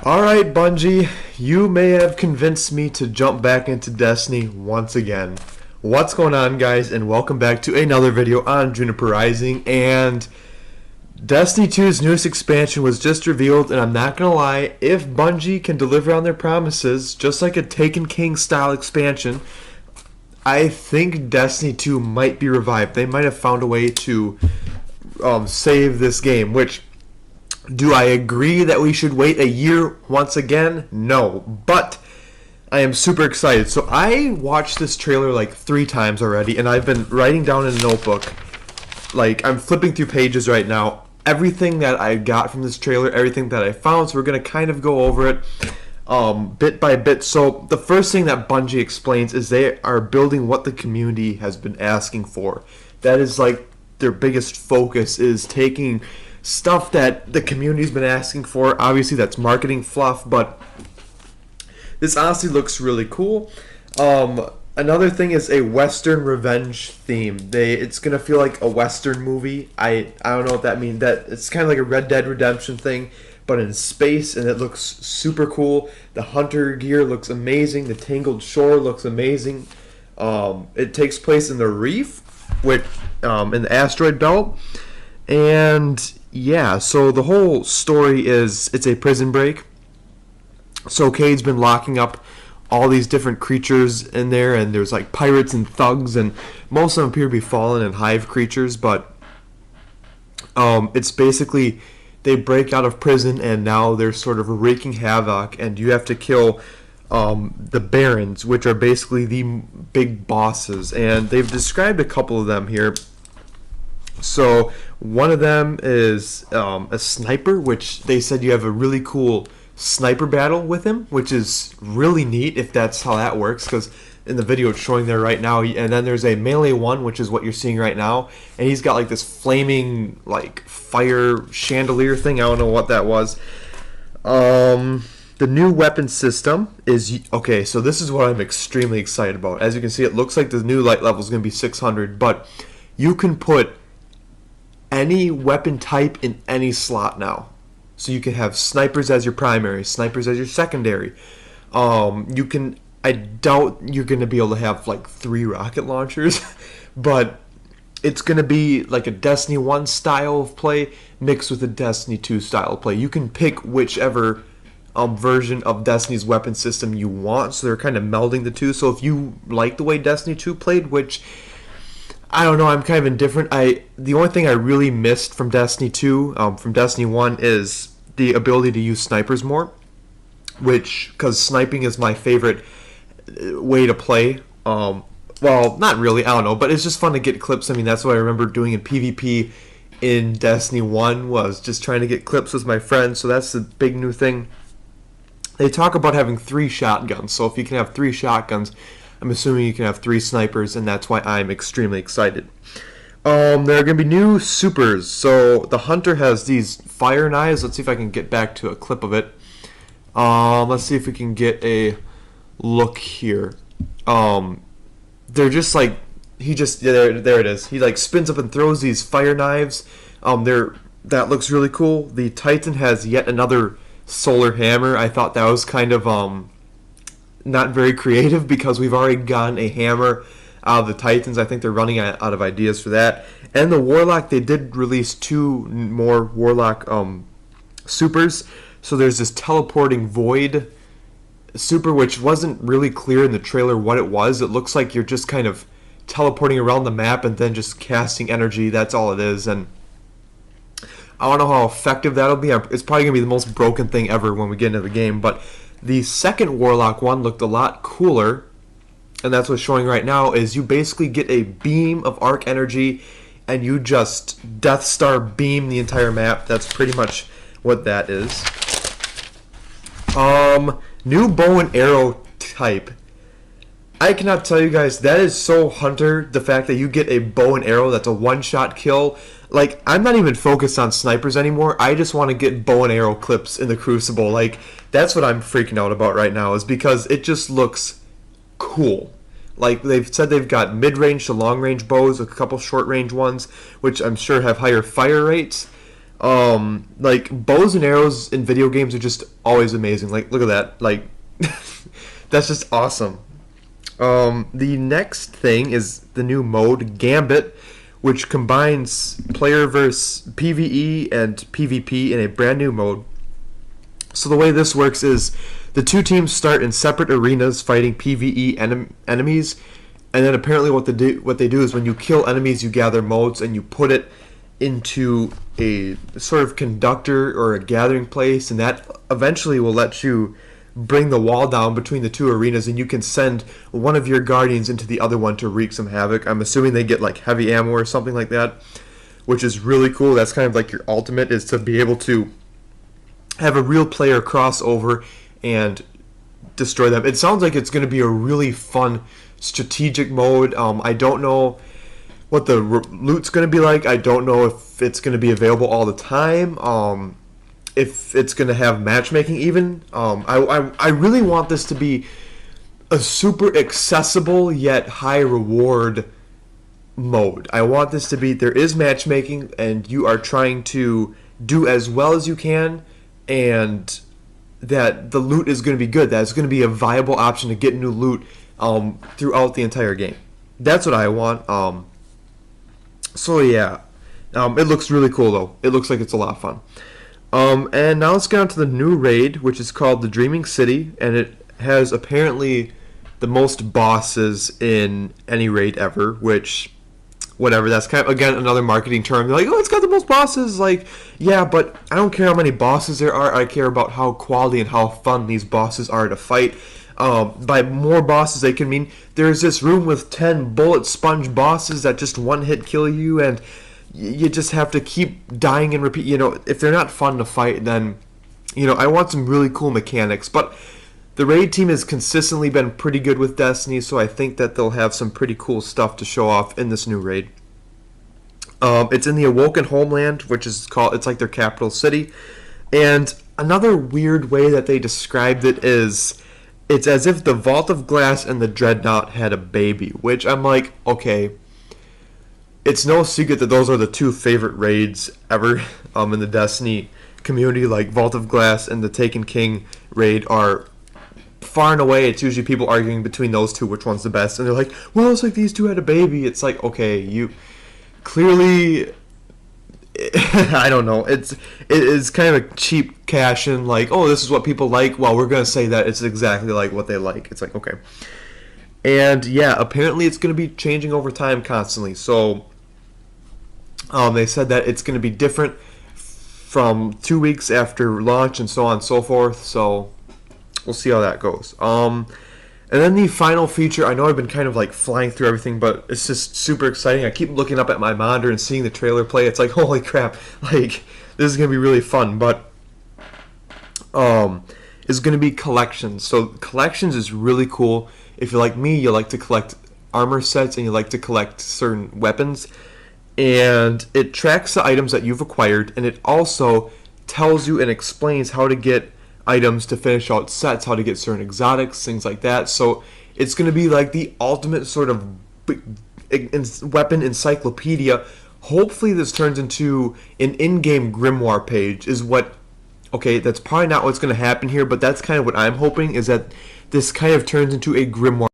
Alright, Bungie, you may have convinced me to jump back into Destiny once again. What's going on, guys, and welcome back to another video on Juniper Rising. And Destiny 2's newest expansion was just revealed, and I'm not gonna lie, if Bungie can deliver on their promises, just like a Taken King style expansion, I think Destiny 2 might be revived. They might have found a way to save this game, which... do I agree that we should wait a year once again? No, but I am super excited. So I watched this trailer like 3 times already, and I've been writing down in a notebook. Like, I'm flipping through pages right now. Everything that I got from this trailer, everything that I found, so we're going to kind of go over it bit by bit. So the first thing that Bungie explains is they are building what the community has been asking for. That is like their biggest focus, is taking stuff that the community's been asking for. Obviously that's marketing fluff, but this honestly looks really cool. Another thing is a Western revenge theme. It's gonna feel like a Western movie. I don't know what that means. That it's kind of like a Red Dead Redemption thing, but in space, and it looks super cool. The hunter gear looks amazing. The Tangled Shore looks amazing. It takes place in the Reef, which in the asteroid belt, and yeah, so the whole story is it's a prison break. So Cade's been locking up all these different creatures in there, and there's like pirates and thugs, and most of them appear to be fallen and hive creatures, but it's basically they break out of prison and now they're sort of wreaking havoc, and you have to kill the Barons, which are basically the big bosses, and they've described a couple of them here. So one of them is a sniper, which they said you have a really cool sniper battle with him, which is really neat if that's how that works, because in the video it's showing there right now. And then there's a melee one, which is what you're seeing right now, and he's got like this flaming like fire chandelier thing. I don't know what that was. The new weapon system is okay, so this is what I'm extremely excited about. As you can see, it looks like the new light level is going to be 600, but you can put any weapon type in any slot now. So you can have snipers as your primary, snipers as your secondary. You can, I doubt you're going to be able to have like 3 rocket launchers, but it's going to be like a Destiny 1 style of play mixed with a Destiny 2 style of play. You can pick whichever version of Destiny's weapon system you want, so they're kind of melding the two. So if you like the way Destiny 2 played, which I don't know, I'm kind of indifferent. The only thing I really missed from Destiny 2, from Destiny 1, is the ability to use snipers more, because sniping is my favorite way to play. Well, not really, I don't know, but it's just fun to get clips. I mean, that's what I remember doing in PvP in Destiny 1, was just trying to get clips with my friends, so that's the big new thing. They talk about having 3 shotguns, so if you can have 3 shotguns, I'm assuming you can have 3 snipers, and that's why I'm extremely excited. There are going to be new supers. So the hunter has these fire knives. Let's see if I can get back to a clip of it. Let's see if we can get a look here. They're just like, there it is. He like spins up and throws these fire knives. That looks really cool. The Titan has yet another solar hammer. I thought that was kind of not very creative, because we've already gotten a hammer out of the Titans. I think they're running out of ideas for that. And the Warlock, they did release 2 more Warlock supers. So there's this teleporting void super, which wasn't really clear in the trailer what it was. It looks like you're just kind of teleporting around the map and then just casting energy. That's all it is. And I don't know how effective that'll be. It's probably going to be the most broken thing ever when we get into the game, but the second Warlock one looked a lot cooler, and that's what's showing right now. Is you basically get a beam of arc energy, and you just Death Star beam the entire map. That's pretty much what that is. New bow and arrow type. I cannot tell you guys, that is so hunter, the fact that you get a bow and arrow that's a one-shot kill. Like, I'm not even focused on snipers anymore. I just want to get bow and arrow clips in the Crucible. Like, that's what I'm freaking out about right now, is because it just looks cool. Like, they've said they've got mid-range to long-range bows, a couple short-range ones, which I'm sure have higher fire rates. Like bows and arrows in video games are just always amazing. Like look at that. Like that's just awesome. The next thing is the new mode Gambit, which combines player versus PvE and PvP in a brand new mode. So the way this works is the two teams start in separate arenas fighting PvE enemies, and then apparently what they do is when you kill enemies, you gather motes and you put it into a sort of conductor or a gathering place, and that eventually will let you bring the wall down between the two arenas, and you can send one of your guardians into the other one to wreak some havoc. I'm assuming they get like heavy ammo or something like that, which is really cool. That's kind of like your ultimate, is to be able to have a real player cross over and destroy them. It sounds like it's going to be a really fun strategic mode. I don't know what the loot's going to be like. I don't know if it's going to be available all the time. If it's going to have matchmaking even. I really want this to be a super accessible yet high reward mode. I want this to be, there is matchmaking and you are trying to do as well as you can, and that the loot is going to be good. That it's going to be a viable option to get new loot throughout the entire game. That's what I want. So yeah, it looks really cool though. It looks like it's a lot of fun. And now let's get on to the new raid, which is called the Dreaming City, and it has apparently the most bosses in any raid ever, which, whatever, that's kind of, again, another marketing term. They're like, oh, it's got the most bosses. Like, yeah, but I don't care how many bosses there are. I care about how quality and how fun these bosses are to fight. By more bosses, they can mean there's this room with 10 bullet sponge bosses that just one-hit kill you, and you just have to keep dying and repeat. You know, if they're not fun to fight, then, you know, I want some really cool mechanics. But the raid team has consistently been pretty good with Destiny, so I think that they'll have some pretty cool stuff to show off in this new raid. It's in the Awoken Homeland, which is called, it's like their capital city. And another weird way that they described it is, it's as if the Vault of Glass and the Dreadnought had a baby, which I'm like, okay, it's no secret that those are the two favorite raids ever in the Destiny community. Like Vault of Glass and the Taken King raid are far and away. It's usually people arguing between those two, which one's the best, and they're like, well, it's like these two had a baby. It's like, okay, you clearly, I don't know, it is kind of a cheap cash in, like, oh, this is what people like, well, we're going to say that it's exactly like what they like. It's like, okay. And yeah, apparently it's going to be changing over time constantly. So they said that it's going to be different from 2 weeks after launch and so on and so forth. So we'll see how that goes. And then the final feature, I know I've been kind of like flying through everything, but it's just super exciting. I keep looking up at my monitor and seeing the trailer play. It's like, holy crap, like this is going to be really fun. But is going to be collections. So collections is really cool. If you're like me, you like to collect armor sets and you like to collect certain weapons. And it tracks the items that you've acquired, and it also tells you and explains how to get items to finish out sets, how to get certain exotics, things like that. So it's going to be like the ultimate sort of weapon encyclopedia. Hopefully this turns into an in-game grimoire page, is what, okay, that's probably not what's going to happen here, but that's kind of what I'm hoping, is that this kind of turns into a grimoire